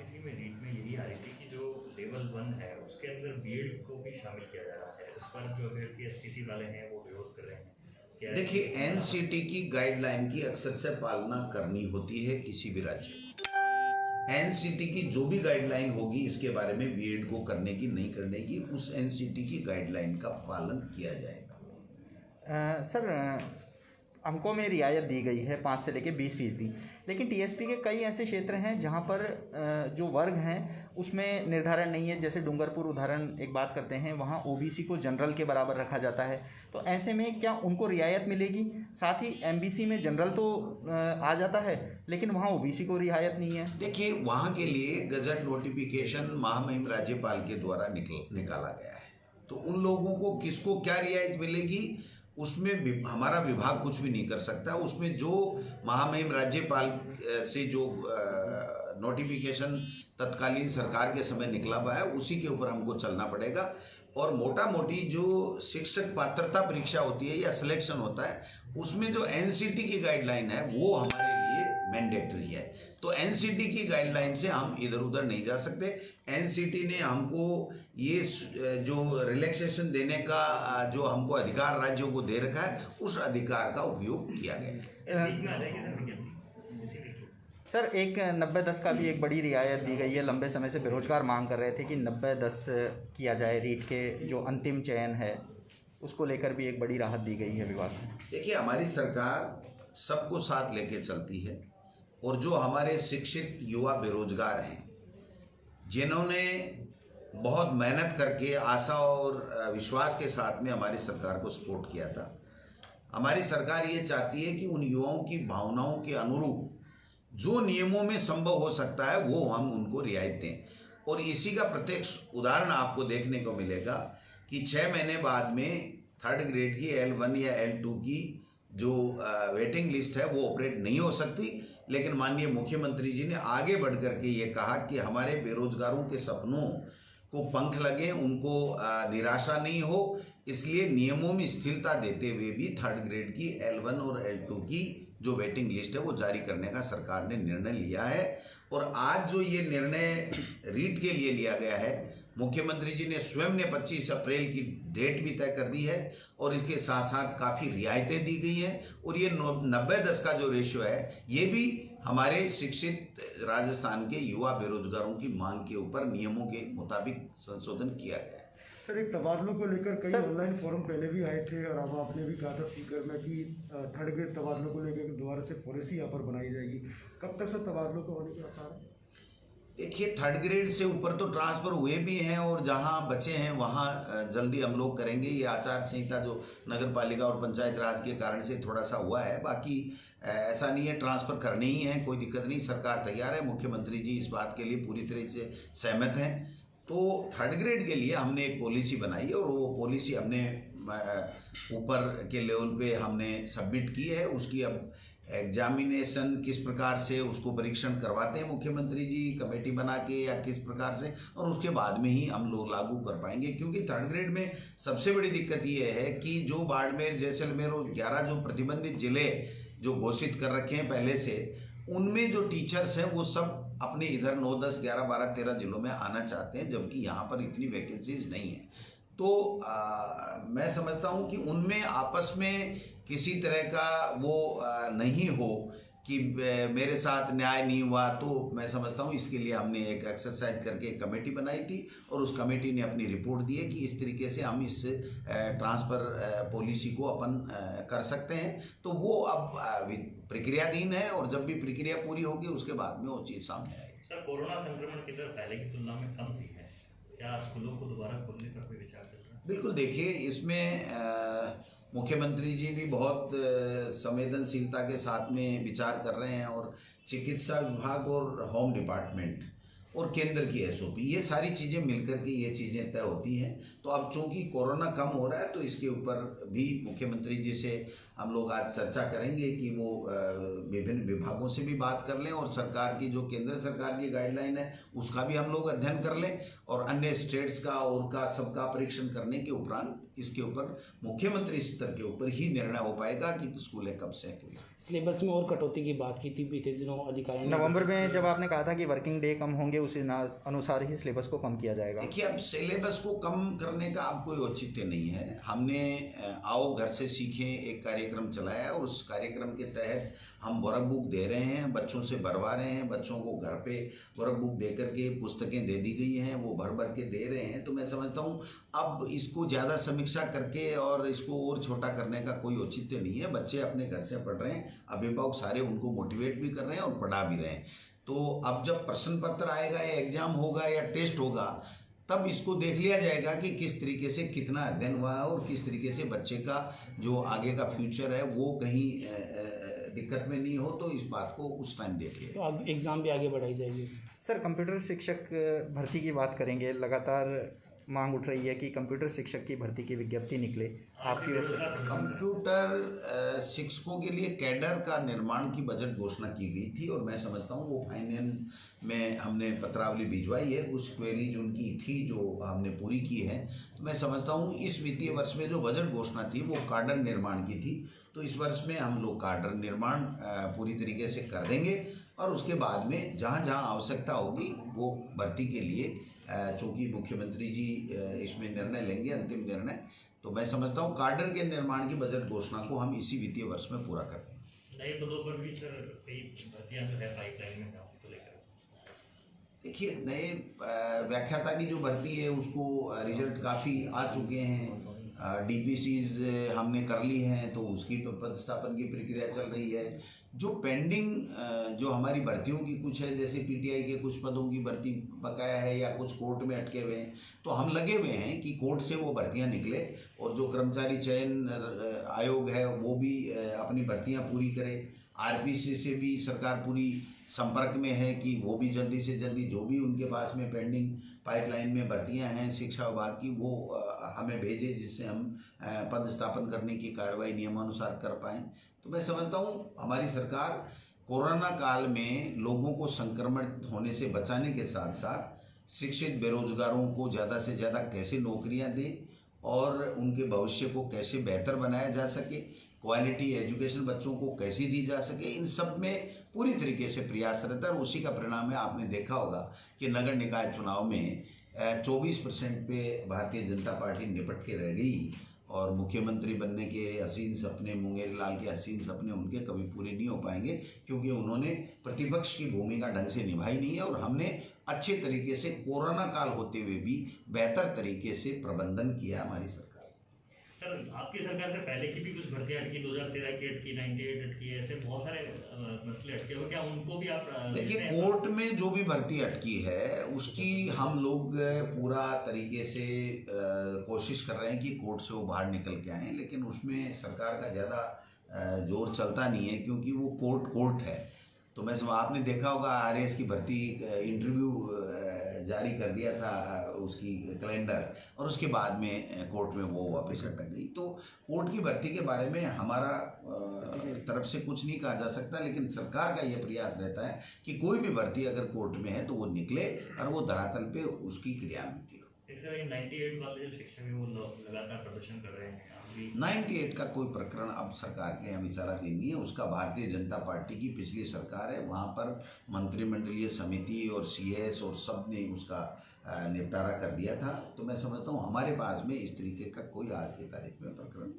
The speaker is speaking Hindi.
बात इसी में रीट में यही आ रही थी कि जो लेवल 1 है उसके अंदर बीएड को भी शामिल किया जा रहा है। इस पर जो अभ्यर्थी एसटीसी वाले हैं वो विरोध कर रहे हैं। क्या देखिए, एनसीटी की गाइडलाइन की अक्सर से पालना करनी होती है किसी भी राज्य में। एनसीटी की जो भी गाइडलाइन होगी इसके बारे में बीएड को करने की नहीं करने की, उस एनसीटी की गाइडलाइन का पालन किया जाएगा। सर, अंकों में रियायत दी गई है 5 से लेकर 20%, लेकिन टीएसपी के कई ऐसे क्षेत्र हैं जहां पर जो वर्ग हैं उसमें निर्धारण नहीं है। जैसे डूंगरपुर उदाहरण एक बात करते हैं, वहां ओबीसी को जनरल के बराबर रखा जाता है। तो ऐसे में क्या उनको रियायत मिलेगी? साथ ही एमबीसी में जनरल तो आ जाता है लेकिन वहाँ ओबीसी को रियायत नहीं है। देखिए, वहाँ के लिए गजट नोटिफिकेशन महामहिम राज्यपाल के द्वारा निकाला गया है, तो उन लोगों को किसको क्या रियायत मिलेगी उसमें हमारा विभाग कुछ भी नहीं कर सकता। उसमें जो महामहिम राज्यपाल से जो नोटिफिकेशन तत्कालीन सरकार के समय निकला हुआ है उसी के ऊपर हमको चलना पड़ेगा। और मोटा मोटी जो शिक्षक पात्रता परीक्षा होती है या सिलेक्शन होता है उसमें जो एनसीटी की गाइडलाइन है वो हमारे लिए मैंडेटरी है। तो एनसीटी की गाइडलाइन से हम इधर उधर नहीं जा सकते। एनसीटी ने हमको ये जो रिलैक्सेशन देने का जो हमको अधिकार राज्यों को दे रखा है उस अधिकार का उपयोग किया गया है। सर, एक 90-10 का भी एक बड़ी रियायत दी गई है। लंबे समय से बेरोजगार मांग कर रहे थे कि 90-10 किया जाए। रीट के जो अंतिम चयन है उसको लेकर भी एक बड़ी राहत दी गई है विभाग में। देखिए, हमारी सरकार सबको साथ लेके चलती है और जो हमारे शिक्षित युवा बेरोजगार हैं जिन्होंने बहुत मेहनत करके आशा और विश्वास के साथ में हमारी सरकार को सपोर्ट किया था, हमारी सरकार ये चाहती है कि उन युवाओं की भावनाओं के अनुरूप जो नियमों में संभव हो सकता है वो हम उनको रियायत दें। और इसी का प्रत्यक्ष उदाहरण आपको देखने को मिलेगा कि 6 महीने बाद में 3rd ग्रेड की L1 या L2 की जो वेटिंग लिस्ट है वो ऑपरेट नहीं हो सकती। लेकिन माननीय मुख्यमंत्री जी ने आगे बढ़ करके ये कहा कि हमारे बेरोजगारों के सपनों को पंख लगे, उनको निराशा नहीं हो, इसलिए नियमों में स्थिरता देते हुए भी 3rd ग्रेड की L1 और L2 की जो वेटिंग लिस्ट है वो जारी करने का सरकार ने निर्णय लिया है। और आज जो ये निर्णय रीट के लिए लिया गया है, मुख्यमंत्री जी ने स्वयं ने 25 अप्रैल की डेट भी तय कर दी है और इसके साथ साथ काफ़ी रियायतें दी गई हैं। और ये 90-10 का जो रेशियो है ये भी हमारे शिक्षित राजस्थान के युवा बेरोजगारों की मांग के ऊपर नियमों के मुताबिक संशोधन किया गया है। सर, एक तबादलों को लेकर कई ऑनलाइन फॉर्म पहले भी आए थे और अब आपने भी कहा था सीकर में कि 3rd ग्रेड तबादलों को लेकर दोबारा से पॉलिसी यहाँ पर बनाई जाएगी। कब तक सर तबादलों को होने के आसार है? देखिए, 3rd ग्रेड से ऊपर तो ट्रांसफ़र हुए भी हैं और जहां बचे हैं वहां जल्दी हम लोग करेंगे। ये आचार संहिता जो नगर पालिका और पंचायत राज के कारण से थोड़ा सा हुआ है, बाकी ऐसा नहीं है, ट्रांसफ़र करने ही है, कोई दिक्कत नहीं, सरकार तैयार है। मुख्यमंत्री जी इस बात के लिए पूरी तरह से सहमत हैं। तो 3rd ग्रेड के लिए हमने एक पॉलिसी बनाई है और वो पॉलिसी हमने ऊपर के लेवल पे हमने सबमिट की है। उसकी अब एग्जामिनेशन किस प्रकार से उसको परीक्षण करवाते हैं मुख्यमंत्री जी कमेटी बना के या किस प्रकार से, और उसके बाद में ही हम लोग लागू कर पाएंगे। क्योंकि 3rd ग्रेड में सबसे बड़ी दिक्कत ये है कि जो बाड़मेर, जैसलमेर और 11 जो प्रतिबंधित जिले जो घोषित कर रखे हैं पहले से, उनमें जो टीचर्स हैं वो सब अपने इधर 9, 10, 11, 12, 13 जिलों में आना चाहते हैं, जबकि यहाँ पर इतनी वैकेंसीज नहीं है। तो मैं समझता हूँ कि उनमें आपस में किसी तरह का वो नहीं हो कि मेरे साथ न्याय नहीं हुआ। तो मैं समझता हूँ इसके लिए हमने एक एक्सरसाइज करके एक कमेटी बनाई थी और उस कमेटी ने अपनी रिपोर्ट दी है कि इस तरीके से हम इस ट्रांसफ़र पॉलिसी को अपन कर सकते हैं। तो वो अब प्रक्रियाधीन है और जब भी प्रक्रिया पूरी होगी उसके बाद में वो चीज़ सामने आएगी। सर, कोरोना संक्रमण की दर पहले की तुलना में कम हुई है, क्या स्कूलों को दोबारा खोलने पर कोई विचार चल रहा है? बिल्कुल, देखिए, इसमें मुख्यमंत्री जी भी बहुत संवेदनशीलता के साथ में विचार कर रहे हैं और चिकित्सा विभाग और होम डिपार्टमेंट और केंद्र की एसओपी, ये सारी चीज़ें मिलकर के ये चीज़ें तय होती हैं। तो अब चूंकि कोरोना कम हो रहा है तो इसके ऊपर भी मुख्यमंत्री जी से हम लोग आज चर्चा करेंगे कि वो विभिन्न विभागों से भी बात कर लें और सरकार की जो केंद्र सरकार की गाइडलाइन है उसका भी हम लोग अध्ययन कर लें और अन्य स्टेट्स का और का सबका परीक्षण करने के उपरांत इसके ऊपर मुख्यमंत्री स्तर के ऊपर ही निर्णय हो पाएगा कि स्कूलें कब से हुई। सिलेबस में और कटौती की बात की थी बीते दिनों अधिकारियों ने। नवंबर में जब आपने कहा था कि वर्किंग डे कम होंगे उस अनुसार ही सिलेबस को कम किया जाएगा। देखिए, अब सिलेबस को कम करने का अब कोई औचित्य नहीं है। हमने आओ घर से सीखें एक कार्यक्रम चलाया है और उस कार्यक्रम के तहत हम वर्क बुक दे रहे हैं, बच्चों से भरवा रहे हैं, बच्चों को घर पे वर्क बुक दे करके पुस्तकें दे दी गई हैं, वो भर भर के दे रहे हैं। तो मैं समझता हूँ अब इसको ज़्यादा समीक्षा करके और इसको और छोटा करने का कोई औचित्य नहीं है। बच्चे अपने घर से पढ़ रहे हैं, अभिभावक सारे उनको मोटिवेट भी कर रहे हैं और पढ़ा भी रहे हैं। तो अब जब प्रश्न पत्र आएगा या एग्जाम होगा या टेस्ट होगा तब इसको देख लिया जाएगा कि किस तरीके से कितना अध्ययन हुआ है और किस तरीके से बच्चे का जो आगे का फ्यूचर है वो कहीं दिक्कत में नहीं हो। तो इस बात को उस टाइम देखिए। तो अब एग्ज़ाम भी आगे बढ़ाई जाएगी। सर, कंप्यूटर शिक्षक भर्ती की बात करेंगे। लगातार मांग उठ रही है कि कंप्यूटर शिक्षक की भर्ती की विज्ञप्ति निकले आपकी ओर से। कंप्यूटर शिक्षकों के लिए कैडर का निर्माण की बजट घोषणा की गई थी और मैं समझता हूँ वो फाइनेंस में हमने पत्रावली भिजवाई है। उस क्वेरीज उनकी थी जो हमने पूरी की है। तो मैं समझता हूँ इस वित्तीय वर्ष में जो बजट घोषणा थी वो कार्डर निर्माण की थी। तो इस वर्ष में हम लोग कार्डर निर्माण पूरी तरीके से कर देंगे और उसके बाद में जहाँ जहाँ आवश्यकता होगी वो भर्ती के लिए चूँकि मुख्यमंत्री जी इसमें निर्णय लेंगे, अंतिम निर्णय, तो मैं समझता हूँ कार्डर के निर्माण की बजट घोषणा को हम इसी वित्तीय वर्ष में पूरा कर देंगे। नए पदों पर भी सर कई भर्तियां जो है पाइपलाइन में है उसको लेकर। देखिए, नए व्याख्याता की जो भर्ती है उसको रिजल्ट काफ़ी आ चुके हैं। डीपीसीज हमने कर ली हैं तो उसकी पदस्थापन की प्रक्रिया चल रही है। जो पेंडिंग जो हमारी भर्तियों की कुछ है, जैसे पीटीआई के कुछ पदों की भर्ती बकाया है या कुछ कोर्ट में अटके हुए हैं, तो हम लगे हुए हैं कि कोर्ट से वो भर्तियां निकले और जो कर्मचारी चयन आयोग है वो भी अपनी भर्तियां पूरी करे। आरपीसी से भी सरकार पूरी संपर्क में है कि वो भी जल्दी से जल्दी जो भी उनके पास में पेंडिंग पाइपलाइन में भर्तियां हैं शिक्षा विभाग की वो हमें भेजे, जिससे हम पद स्थापन करने की कार्रवाई नियमानुसार कर पाएँ। तो मैं समझता हूँ हमारी सरकार कोरोना काल में लोगों को संक्रमण होने से बचाने के साथ साथ शिक्षित बेरोजगारों को ज़्यादा से ज़्यादा कैसे नौकरियां दें और उनके भविष्य को कैसे बेहतर बनाया जा सके, क्वालिटी एजुकेशन बच्चों को कैसी दी जा सके, इन सब में पूरी तरीके से प्रयासरत है। और उसी का परिणाम है, आपने देखा होगा कि नगर निकाय चुनाव में 24% पे भारतीय जनता पार्टी निपट के रह गई और मुख्यमंत्री बनने के हसीन सपने, मुंगेरी लाल के हसीन सपने उनके कभी पूरे नहीं हो पाएंगे क्योंकि उन्होंने प्रतिपक्ष की भूमिका ढंग से निभाई नहीं है। और हमने अच्छे तरीके से कोरोना काल होते हुए भी बेहतर तरीके से प्रबंधन किया हमारी सरकार। सर, आपकी सरकार से पहले की भी कुछ भर्तियां अटकी, 2013 की अटकी, 98 अटकी, ऐसे बहुत सारे मसले अटके हो, क्या उनको भी आप देखिए, कोर्ट में जो भी भर्ती अटकी है उसकी हम लोग पूरा तरीके से कोशिश कर रहे हैं कि कोर्ट से वो बाहर निकल के आएँ, लेकिन उसमें सरकार का ज़्यादा जोर चलता नहीं है क्योंकि वो कोर्ट है। तो मैं आपने देखा होगा आरएएस की भर्ती इंटरव्यू जारी कर दिया था उसकी कैलेंडर और उसके बाद में कोर्ट में वो वापस अटक गई। तो कोर्ट की भर्ती के बारे में हमारा तरफ से कुछ नहीं कहा जा सकता, लेकिन सरकार का ये प्रयास रहता है कि कोई भी भर्ती अगर कोर्ट में है तो वो निकले और वो धरातल पे उसकी क्रियान्वित हो। सर, 98 वाले जो शिक्षक है वो लगातार प्रदर्शन कर रहे हैं। 98 का कोई प्रकरण अब सरकार के यहाँ विचाराधीन नहीं है। उसका भारतीय जनता पार्टी की पिछली सरकार है, वहाँ पर मंत्रिमंडलीय समिति और सीएस और सब ने उसका निपटारा कर दिया था। तो मैं समझता हूँ हमारे पास में इस तरीके का कोई आज की तारीख में प्रकरण